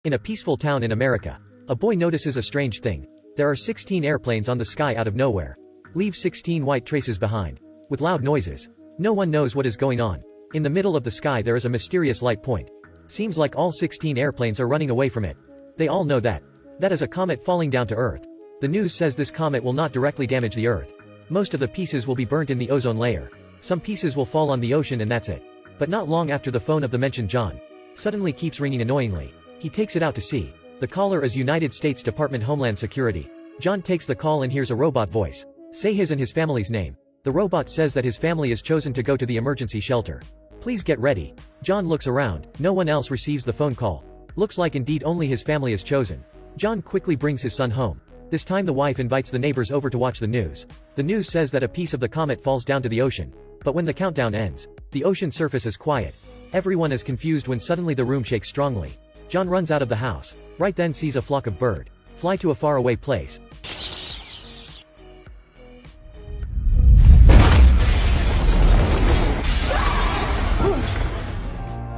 In a peaceful town in America, a boy notices a strange thing. There are 16 airplanes on the sky out of nowhere. Leave 16 white traces behind. With loud noises. No one knows what is going on. In the middle of the sky there is a mysterious light point. Seems like all 16 airplanes are running away from it. They all know that. That is a comet falling down to Earth. The news says this comet will not directly damage the Earth. Most of the pieces will be burnt in the ozone layer. Some pieces will fall on the ocean and that's it. But not long after the phone of the mentioned John suddenly keeps ringing annoyingly. He takes it out to see. The caller is United States Department Homeland Security. John takes the call and hears a robot voice say his and his family's name. The robot says that his family is chosen to go to the emergency shelter. Please get ready. John looks around. No one else receives the phone call. Looks like indeed only his family is chosen. John quickly brings his son home. This time the wife invites the neighbors over to watch the news. The news says that a piece of the comet falls down to the ocean. But when the countdown ends, the ocean surface is quiet. Everyone is confused when suddenly the room shakes strongly. John runs out of the house. Right then sees a flock of bird fly to a faraway place.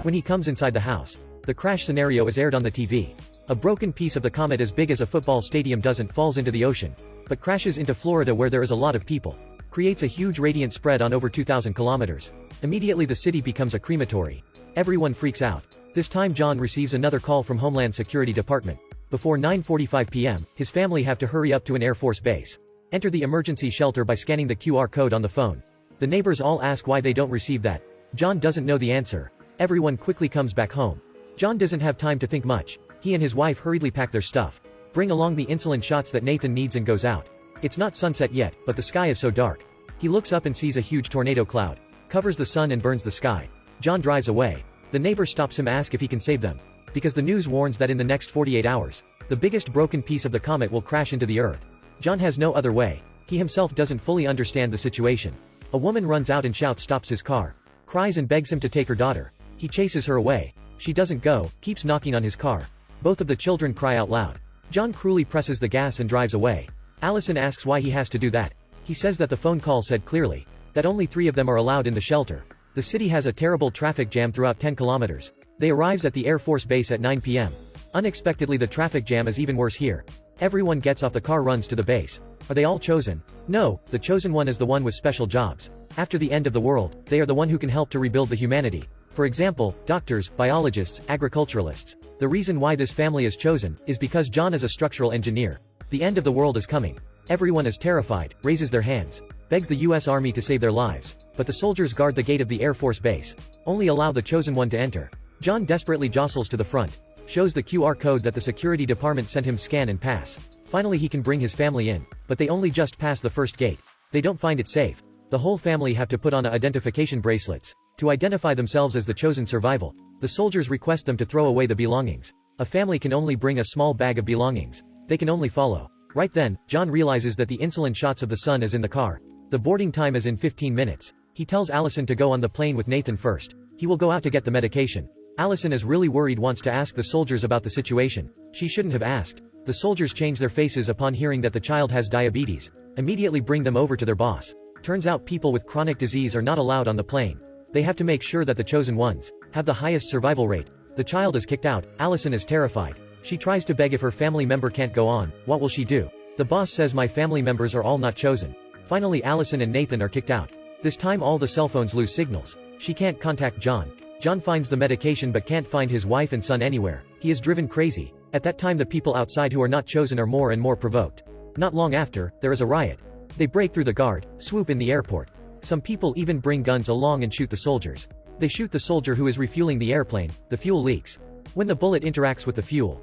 When he comes inside the house, the crash scenario is aired on the TV. A broken piece of the comet as big as a football stadium doesn't falls into the ocean, but crashes into Florida where there is a lot of people. Creates a huge radiant spread on over 2,000 kilometers. Immediately the city becomes a crematory. Everyone freaks out. This time John receives another call from Homeland Security Department. Before 9:45 p.m., his family have to hurry up to an Air Force base. Enter the emergency shelter by scanning the QR code on the phone. The neighbors all ask why they don't receive that. John doesn't know the answer. Everyone quickly comes back home. John doesn't have time to think much. He and his wife hurriedly pack their stuff. Bring along the insulin shots that Nathan needs and goes out. It's not sunset yet, but the sky is so dark. He looks up and sees a huge tornado cloud. Covers the sun and burns the sky. John drives away. The neighbor stops him, asks if he can save them. Because the news warns that in the next 48 hours, the biggest broken piece of the comet will crash into the Earth. John has no other way. He himself doesn't fully understand the situation. A woman runs out and shouts, stops his car. Cries and begs him to take her daughter. He chases her away. She doesn't go, keeps knocking on his car. Both of the children cry out loud. John cruelly presses the gas and drives away. Allison asks why he has to do that. He says that the phone call said clearly that only 3 of them are allowed in the shelter. The city has a terrible traffic jam throughout 10 kilometers. They arrives at the Air Force base at 9 p.m. Unexpectedly the traffic jam is even worse here. Everyone gets off the car, runs to the base. Are they all chosen? No, the chosen one is the one with special jobs. After the end of the world, they are the one who can help to rebuild the humanity. For example, doctors, biologists, agriculturalists. The reason why this family is chosen is because John is a structural engineer. The end of the world is coming. Everyone is terrified, raises their hands, begs the US Army to save their lives. But the soldiers guard the gate of the Air Force base. Only allow the chosen one to enter. John desperately jostles to the front. Shows the QR code that the security department sent him, scan and pass. Finally he can bring his family in. But they only just pass the first gate. They don't find it safe. The whole family have to put on identification bracelets to identify themselves as the chosen survival. The soldiers request them to throw away the belongings. A family can only bring a small bag of belongings. They can only follow. Right then, John realizes that the insulin shots of the son is in the car. The boarding time is in 15 minutes. He tells Allison to go on the plane with Nathan first. He will go out to get the medication. Allison is really worried, wants to ask the soldiers about the situation. She shouldn't have asked. The soldiers change their faces upon hearing that the child has diabetes. Immediately bring them over to their boss. Turns out people with chronic disease are not allowed on the plane. They have to make sure that the chosen ones have the highest survival rate. The child is kicked out. Allison is terrified. She tries to beg if her family member can't go on. What will she do? The boss says my family members are all not chosen. Finally Allison and Nathan are kicked out. This time all the cell phones lose signals. She can't contact John. John finds the medication but can't find his wife and son anywhere. He is driven crazy. At that time the people outside who are not chosen are more and more provoked. Not long after, there is a riot. They break through the guard, swoop in the airport. Some people even bring guns along and shoot the soldiers. They shoot the soldier who is refueling the airplane. The fuel leaks. When the bullet interacts with the fuel,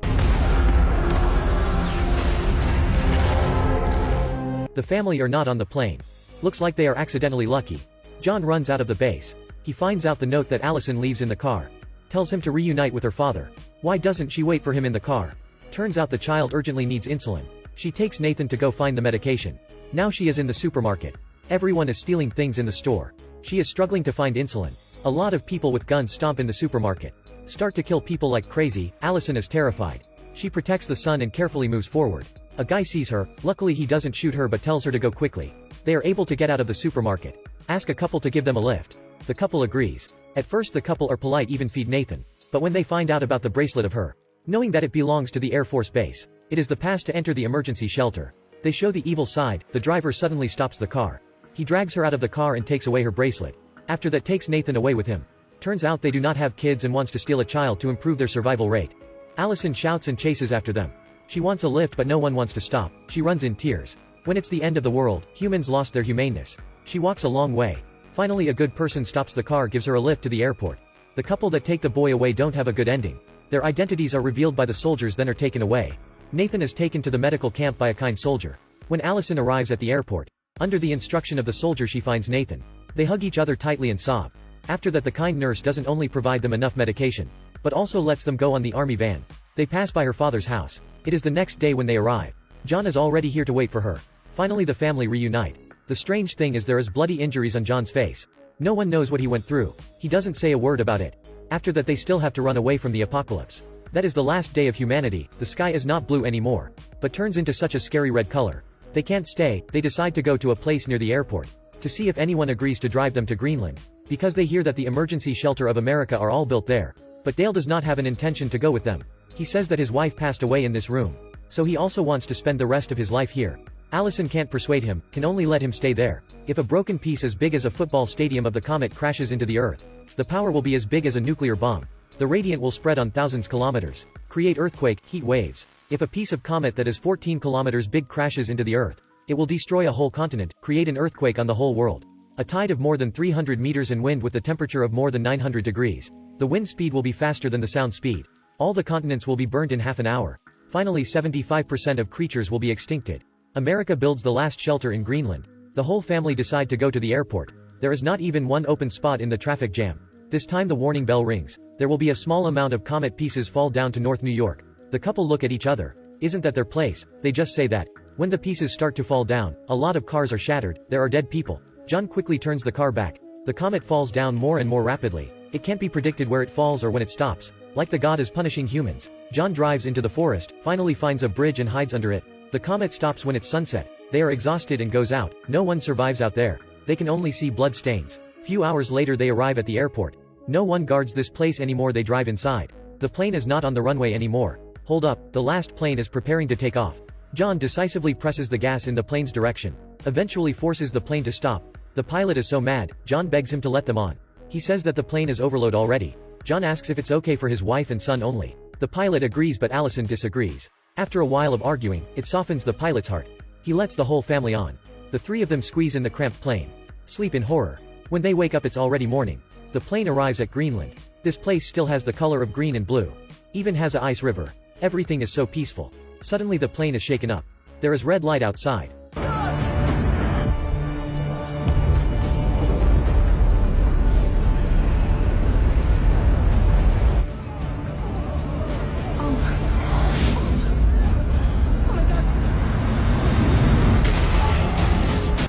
the family are not on the plane. Looks like they are accidentally lucky. John runs out of the base. He finds out the note that Allison leaves in the car. Tells him to reunite with her father. Why doesn't she wait for him in the car? Turns out the child urgently needs insulin. She takes Nathan to go find the medication. Now she is in the supermarket. Everyone is stealing things in the store. She is struggling to find insulin. A lot of people with guns stomp in the supermarket. Start to kill people like crazy. Allison is terrified. She protects the son and carefully moves forward. A guy sees her. Luckily he doesn't shoot her but tells her to go quickly. They are able to get out of the supermarket. Ask a couple to give them a lift. The couple agrees. At first the couple are polite, even feed Nathan. But when they find out about the bracelet of her knowing that it belongs to the Air Force Base. It is the pass to enter the emergency shelter. They show the evil side. The driver suddenly stops the car. He drags her out of the car and takes away her bracelet. After that takes Nathan away with him. Turns out they do not have kids and wants to steal a child to improve their survival rate. Allison shouts and chases after them. She wants a lift but no one wants to stop. She runs in tears. When it's the end of the world, humans lost their humaneness. She walks a long way. Finally a good person stops the car, gives her a lift to the airport. The couple that take the boy away don't have a good ending. Their identities are revealed by the soldiers, then are taken away. Nathan is taken to the medical camp by a kind soldier. When Allison arrives at the airport, under the instruction of the soldier she finds Nathan. They hug each other tightly and sob. After that the kind nurse doesn't only provide them enough medication, but also lets them go on the army van. They pass by her father's house. It is the next day when they arrive. John is already here to wait for her. Finally the family reunite. The strange thing is there is bloody injuries on John's face. No one knows what he went through. He doesn't say a word about it. After that they still have to run away from the apocalypse. That is the last day of humanity. The sky is not blue anymore, but turns into such a scary red color. They can't stay. They decide to go to a place near the airport to see if anyone agrees to drive them to Greenland, because they hear that the emergency shelter of America are all built there. But Dale does not have an intention to go with them. He says that his wife passed away in this room, so he also wants to spend the rest of his life here. Allison can't persuade him, can only let him stay there. If a broken piece as big as a football stadium of the comet crashes into the Earth, the power will be as big as a nuclear bomb. The radiant will spread on thousands kilometers, create earthquake, heat waves. If a piece of comet that is 14 kilometers big crashes into the Earth, it will destroy a whole continent, create an earthquake on the whole world. A tide of more than 300 meters and wind with a temperature of more than 900 degrees. The wind speed will be faster than the sound speed. All the continents will be burnt in half an hour. Finally 75% of creatures will be extincted. America builds the last shelter in Greenland. The whole family decide to go to the airport. There is not even one open spot in the traffic jam. This time the warning bell rings. There will be a small amount of comet pieces fall down to North New York. The couple look at each other. Isn't that their place? They just say that. When the pieces start to fall down, a lot of cars are shattered. There are dead people. John quickly turns the car back. The comet falls down more and more rapidly. It can't be predicted where it falls or when it stops. Like the god is punishing humans. John drives into the forest, finally finds a bridge and hides under it. The comet stops when it's sunset. They are exhausted and goes out. No one survives out there. They can only see blood stains. Few hours later they arrive at the airport. No one guards this place anymore. They drive inside. The plane is not on the runway anymore. Hold up, the last plane is preparing to take off. John decisively presses the gas in the plane's direction, eventually forces the plane to stop. The pilot is so mad, John begs him to let them on. He says that the plane is overload already. John asks if it's okay for his wife and son only. The pilot agrees but Allison disagrees. After a while of arguing, it softens the pilot's heart. He lets the whole family on. The three of them squeeze in the cramped plane. Sleep in horror. When they wake up it's already morning. The plane arrives at Greenland. This place still has the color of green and blue. Even has a ice river. Everything is so peaceful. Suddenly the plane is shaken up. There is red light outside.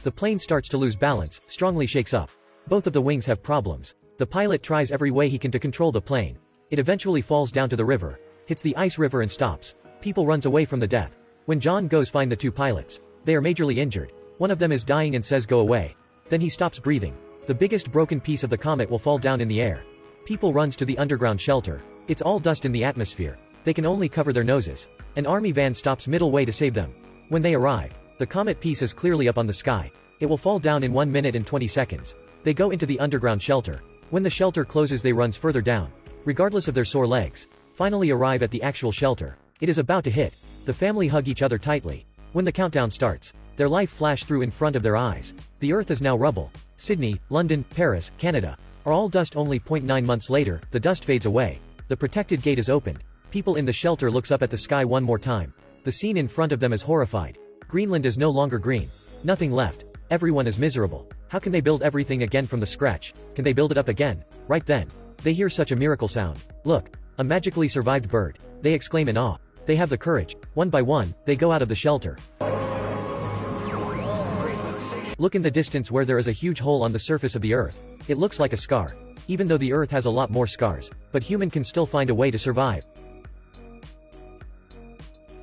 The plane starts to lose balance, strongly shakes up. Both of the wings have problems. The pilot tries every way he can to control the plane. It eventually falls down to the river, hits the ice river and stops. People runs away from the death. When John goes find the two pilots, they are majorly injured. One of them is dying and says go away. Then he stops breathing. The biggest broken piece of the comet will fall down in the air. People runs to the underground shelter. It's all dust in the atmosphere. They can only cover their noses. An army van stops middle way to save them. When they arrive, the comet piece is clearly up on the sky. It will fall down in 1 minute and 20 seconds. They go into the underground shelter. When the shelter closes they runs further down, regardless of their sore legs. Finally arrive at the actual shelter. It is about to hit. The family hug each other tightly. When the countdown starts, their life flash through in front of their eyes. The earth is now rubble. Sydney, London, Paris, Canada are all dust. Only 0.9 months later, the dust fades away. The protected gate is opened. People in the shelter looks up at the sky one more time. The scene in front of them is horrified. Greenland is no longer green. Nothing left. Everyone is miserable. How can they build everything again from the scratch? Can they build it up again? Right then, they hear such a miracle sound. Look, a magically survived bird. They exclaim in awe. They have the courage. One by one, they go out of the shelter. Look in the distance where there is a huge hole on the surface of the earth. It looks like a scar. Even though the earth has a lot more scars, but human can still find a way to survive.